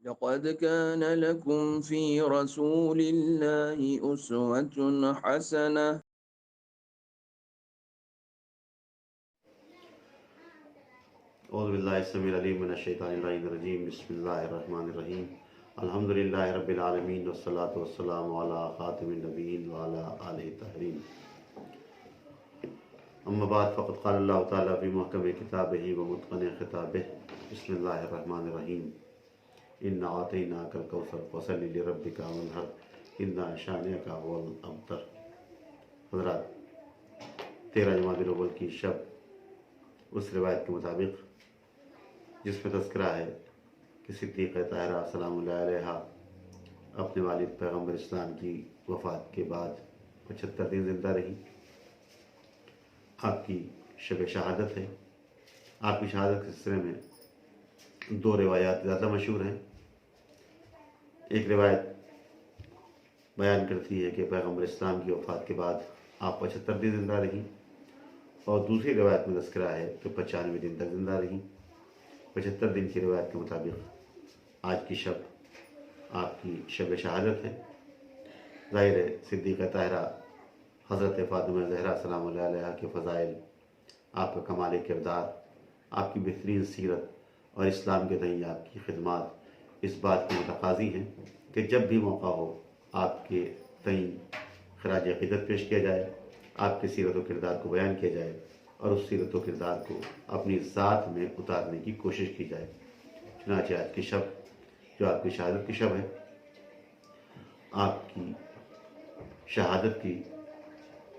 لقد كان لكم في رسول الله أسوة حسنة. اعوذ باللہ السمیع العلیم من الشیطان اللعین الرجیم بسم اللہ الرحمن الرحیم الحمدللہ رب العالمین والصلاة والسلام علی خاتم النبیین وعلی آلہ الطاہرین اما بعد فقد قال اللہ تعالیٰ فی محکم کتابہ ومتقن خطابہ بسم اللہ الرحمن الرحیم انا اعطیناک الکوثر فصل لربک وانحر ان شانئک هو الابتر۔ حضرات، 13 جمادی الاول کی شب اس روایت کے مطابق جس میں تذکرہ ہے کہ صدیقہ طاہرہ سلام اللہ علیہا اپنے والد پیغمبر اسلام کی وفات کے بعد 75 دن زندہ رہی۔ آپ کی شب شہادت ہے۔ آپ کی شہادت کے سلسلے میں 2 روایات زیادہ مشہور ہیں۔ ایک روایت بیان کرتی ہے کہ پیغمبر اسلام کی وفات کے بعد آپ 75 دن زندہ رہیں، اور دوسری روایت میں تذکرہ ہے کہ 95 دن تک زندہ رہیں۔ 75 دن کی روایت کے مطابق آج کی شب آپ کی شب شہادت ہے۔ ظاہر ہے صدیقہ طاہرہ حضرت فاطمہ زہرا سلام اللہ علیہ کے فضائل، آپ کا کمال کردار، آپ کی بہترین سیرت اور اسلام کے تئیں آپ کی خدمات اس بات کی متقاضی ہیں کہ جب بھی موقع ہو آپ کے تئیں خراج عقیدت پیش کیا جائے، آپ کی سیرت و کردار کو بیان کیا جائے اور اس سیرت و کردار کو اپنی ذات میں اتارنے کی کوشش کی جائے۔ چنانچہ آج کی شب جو آپ کی شہادت کی شب ہے، آپ کی شہادت کی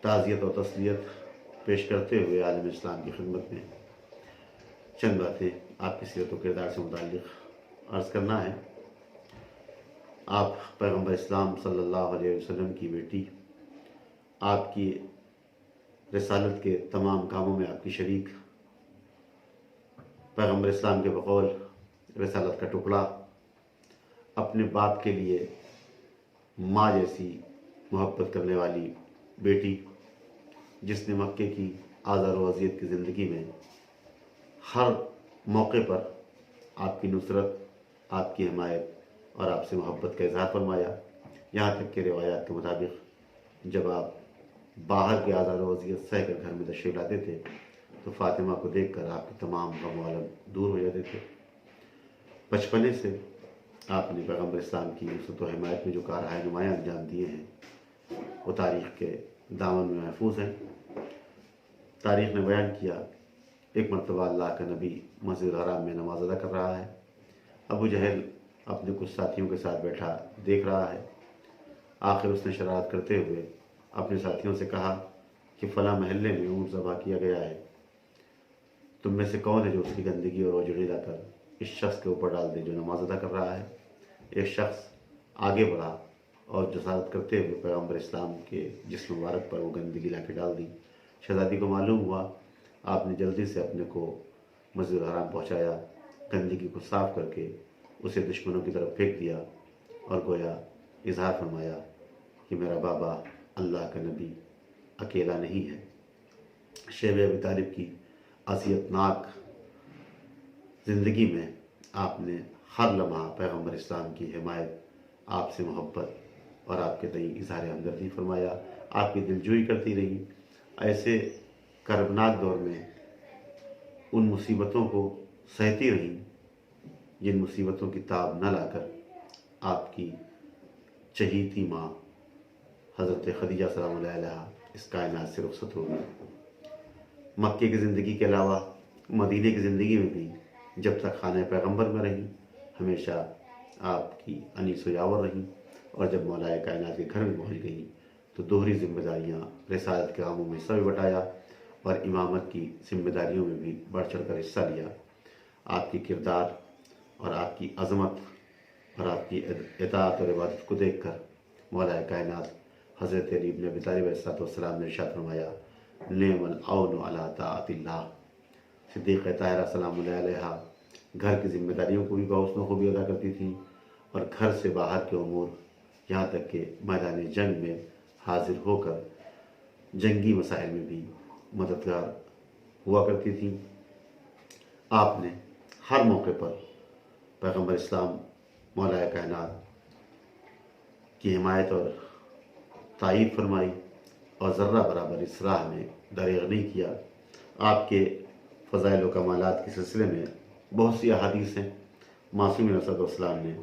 تعزیت اور تسلیت پیش کرتے ہوئے عالم اسلام کی خدمت میں چند باتیں آپ کی سیرت و کردار سے متعلق عرض کرنا ہے۔ آپ پیغمبر اسلام صلی اللہ علیہ وسلم کی بیٹی، آپ کی رسالت کے تمام کاموں میں آپ کی شریک، پیغمبر اسلام کے بقول رسالت کا ٹکڑا، اپنے باپ کے لیے ماں جیسی محبت کرنے والی بیٹی، جس نے مکے کی آزار و اذیت کی زندگی میں ہر موقع پر آپ کی نصرت، آپ کی حمایت اور آپ سے محبت کا اظہار فرمایا۔ یہاں تک کہ روایات کے مطابق جب آپ باہر کے آزار و اذیت سہ کر گھر میں تشریف لاتے تھے تو فاطمہ کو دیکھ کر آپ کے تمام غم و الم دور ہو جاتے تھے۔ بچپنے سے آپ نے پیغمبر اسلام کی نصرت و حمایت میں جو کارہائے نمایاں انجام دیے ہیں وہ تاریخ کے دامن میں محفوظ ہیں۔ تاریخ نے بیان کیا، ایک مرتبہ اللہ کا نبی مسجد حرام میں نماز ادا کر رہا ہے۔ ابو جہل اپنے کچھ ساتھیوں کے ساتھ بیٹھا دیکھ رہا ہے۔ آخر اس نے شرارت کرتے ہوئے اپنے ساتھیوں سے کہا کہ فلاں محلے میں اونٹ ذبح کیا گیا ہے، تم میں سے کون ہے جو اس کی گندگی اور اوجڑی لا کر اس شخص کے اوپر ڈال دے جو نماز ادا کر رہا ہے؟ ایک شخص آگے بڑھا اور جسارت کرتے ہوئے پیغمبر اسلام کے جسم مبارک پر وہ گندگی لا کے ڈال دی۔ شہزادی کو معلوم ہوا، آپ نے جلدی سے اپنے کو مسجد الحرام پہنچایا، گندگی کو صاف کر کے اسے دشمنوں کی طرف پھینک دیا اور گویا اظہار فرمایا کہ میرا بابا اللہ کا نبی اکیلا نہیں ہے۔ شیب ابی طالب کی اذیتناک زندگی میں آپ نے ہر لمحہ پیغمبر اسلام کی حمایت، آپ سے محبت اور آپ کے تئیں اظہار ہمدردی فرمایا، آپ کی دلجوئی کرتی رہی۔ ایسے کربناک دور میں ان مصیبتوں کو سہتی رہیں جن مصیبتوں کی تاب نہ لا کر آپ کی چہیتی ماں حضرت خدیجہ سلام اللہ علیہا اس کائنات سے رخصت ہو گئی۔ مکے کی زندگی کے علاوہ مدینے کی زندگی میں بھی جب تک خانہ پیغمبر میں رہیں ہمیشہ آپ کی انیس و یاور رہیں، اور جب مولائے کائنات کے گھر میں پہنچ گئیں تو دوہری ذمہ داریاں، رسالت کے کاموں میں حصہ بھی بٹایا اور امامت کی ذمہ داریوں میں بھی بڑھ چڑھ کر حصہ لیا۔ آپ کی کردار اور آپ کی عظمت اور آپ کی اطاعت اور عبادت کو دیکھ کر مولائے کائنات حضرت علی بن ابی طالب علیہ السلام نے ارشاد فرمایا، نعم العون علی طاعت اللہ۔ صدیقہ طاہرہ سلام اللہ علیہا گھر کی ذمہ داریوں کو بھی بحسن خوبی ادا کرتی تھیں، اور گھر سے باہر کے امور یہاں تک کہ میدان جنگ میں حاضر ہو کر جنگی مسائل میں بھی مددگار ہوا کرتی تھیں۔ آپ نے ہر موقع پر پیغمبر اسلام مولا کائنات کی حمایت اور تائید فرمائی اور ذرہ برابر اس راہ میں دریغ نہیں کیا۔ آپ کے فضائل و کمالات کے سلسلے میں بہت سی احادیث ہیں۔ معصوم علیہ الصلوۃ والسلام نے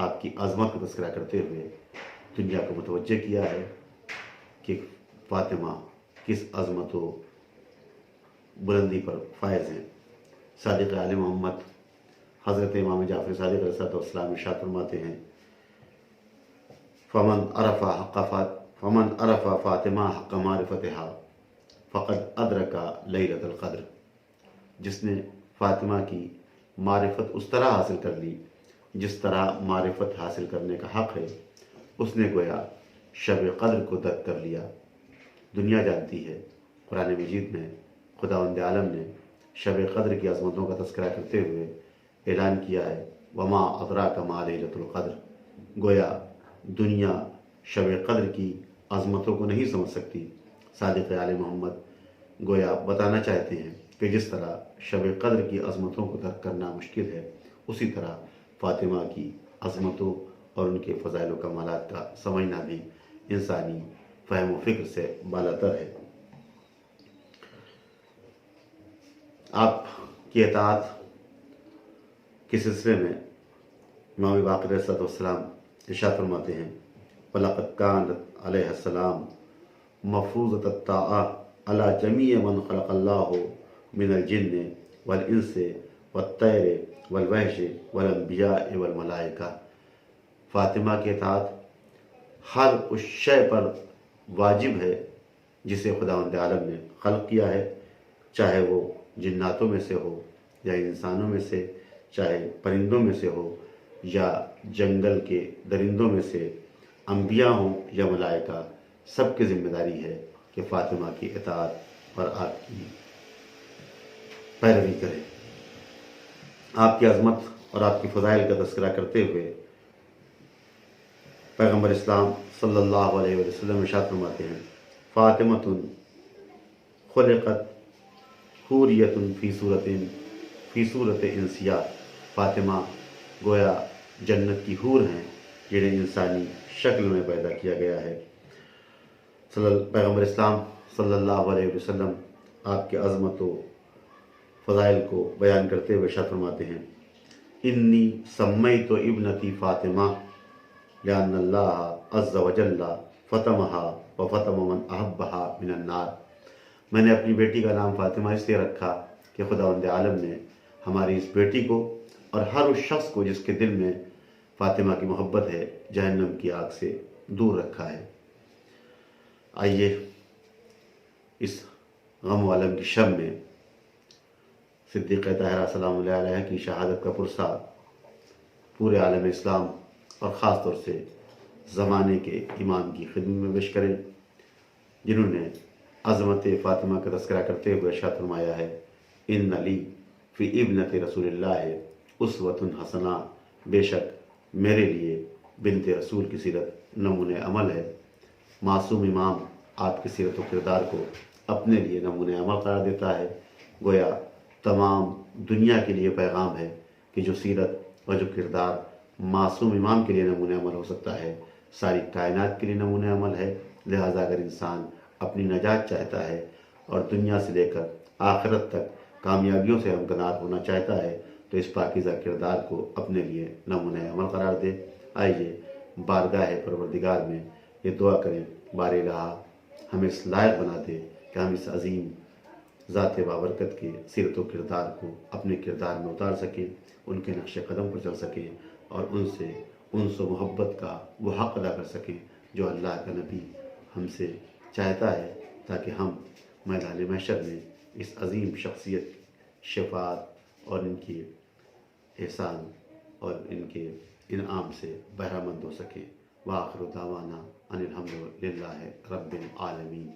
آپ کی عظمت کا تذکرہ کرتے ہوئے دنیا کو متوجہ کیا ہے کہ فاطمہ کس عظمت و بلندی پر فائز ہیں۔ صادق عالم محمد حضرت امام جعفر صادق علیہ الصلوۃ والسلام ارشاد فرماتے ہیں، فمن عرف فاطمہ حق معرفتها فقد ادرک لیلۃ القدر۔ جس نے فاطمہ کی معرفت اس طرح حاصل کر لی جس طرح معرفت حاصل کرنے کا حق ہے، اس نے گویا شب قدر کو درک کر لیا۔ دنیا جانتی ہے، قرآن مجید میں خداوند عالم نے شب قدر کی عظمتوں کا تذکرہ کرتے ہوئے اعلان کیا ہے، وما ادراک ما لیلۃ القدر۔ گویا دنیا شب قدر کی عظمتوں کو نہیں سمجھ سکتی۔ صادق عالم محمد گویا بتانا چاہتے ہیں کہ جس طرح شب قدر کی عظمتوں کو درک کرنا مشکل ہے، اسی طرح فاطمہ کی عظمتوں اور ان کے فضائل و کمالات کا سمجھنا بھی انسانی فہم و فکر سے بالاتر ہے۔ آپ کی اطاعت کے سلسلے میں امام باقر علیہ السلام ارشاد فرماتے ہیں، وَلَقَدْ كَانَتْ عَلَيْهَا السَّلَامُ مَفْرُوضَةَ الطَّاعَةِ عَلَى جَمِيعِ مَنْ خَلَقَ اللَّهُ مِنَ الْجِنِّ وَالْإِنسِ وَالطَّيْرِ وَالْوَحْشِ وَالْأَنْبِيَاءِ وَالْمَلَائِكَةِ۔ فاطمہ کی اطاعت ہر اس شے پر واجب ہے جسے خداوند عالم نے خلق کیا ہے، چاہے وہ جناتوں میں سے ہو یا انسانوں میں سے، چاہے پرندوں میں سے ہو یا جنگل کے درندوں میں سے، انبیاء ہوں یا ملائکہ، سب کی ذمہ داری ہے کہ فاطمہ کی اطاعت اور آپ کی پیروی کرے۔ آپ کی عظمت اور آپ کی فضائل کا تذکرہ کرتے ہوئے پیغمبر اسلام صلی اللہ علیہ وسلم ارشاد فرماتے ہیں، فاطمۃ خلقت حوریۃ فی صورت انسیہ۔ فاطمہ گویا جنت کی حور ہیں جنہیں انسانی شکل میں پیدا کیا گیا ہے۔ پیغمبر اسلام صلی اللہ علیہ وسلم آپ کے عظمت و فضائل کو بیان کرتے ہوئے ارشاد فرماتے ہیں، انی سمیت ابنتی فاطمہ لأن اللہ عز وجل فطمها وفطم من احبها من النار۔ میں نے اپنی بیٹی کا نام فاطمہ اس لیے رکھا کہ خداوند عالم نے ہماری اس بیٹی کو اور ہر اس شخص کو جس کے دل میں فاطمہ کی محبت ہے، جہنم کی آگ سے دور رکھا ہے۔ آئیے اس غم و علم کی شب میں صدیقہ طاہرہ سلام اللہ علیہ کی شہادت کا پرسہ پورے عالم اسلام اور خاص طور سے زمانے کے امام کی خدمت میں پیش کریں، جنہوں نے عظمت فاطمہ کا تذکرہ کرتے ہوئے ارشاد فرمایا ہے، ان علی فی ابنت رسول اللہ اسوۃ حسنہ۔ بے شک میرے لیے بنت رسول کی سیرت نمونۂ عمل ہے۔ معصوم امام آپ کی سیرت و کردار کو اپنے لیے نمونۂ عمل قرار دیتا ہے۔ گویا تمام دنیا کے لیے پیغام ہے کہ جو سیرت اور جو کردار معصوم امام کے لیے نمونۂ عمل ہو سکتا ہے، ساری کائنات کے لیے نمونۂ عمل ہے۔ لہٰذا اگر انسان اپنی نجات چاہتا ہے اور دنیا سے لے کر آخرت تک کامیابیوں سے ہمکنار ہونا چاہتا ہے تو اس پاکیزہ کردار کو اپنے لیے نمونۂ عمل قرار دے۔ آئیے بارگاہ پروردگار میں یہ دعا کریں، بار الہ ہمیں اس لائق بنا دے کہ ہم اس عظیم ذات بابرکت کے سیرت و کردار کو اپنے کردار میں اتار سکیں، ان کے نقش قدم پر چل سکیں اور ان سے انس و محبت کا وہ حق ادا کر سکیں جو اللہ کا نبی ہم سے چاہتا ہے، تاکہ ہم میدان محشر میں اس عظیم شخصیت شفاعت اور ان کی احسان اور ان کے انعام سے بہرہ مند ہو سکیں۔ وآخر دعوانا ان الحمد للہ رب العالمین۔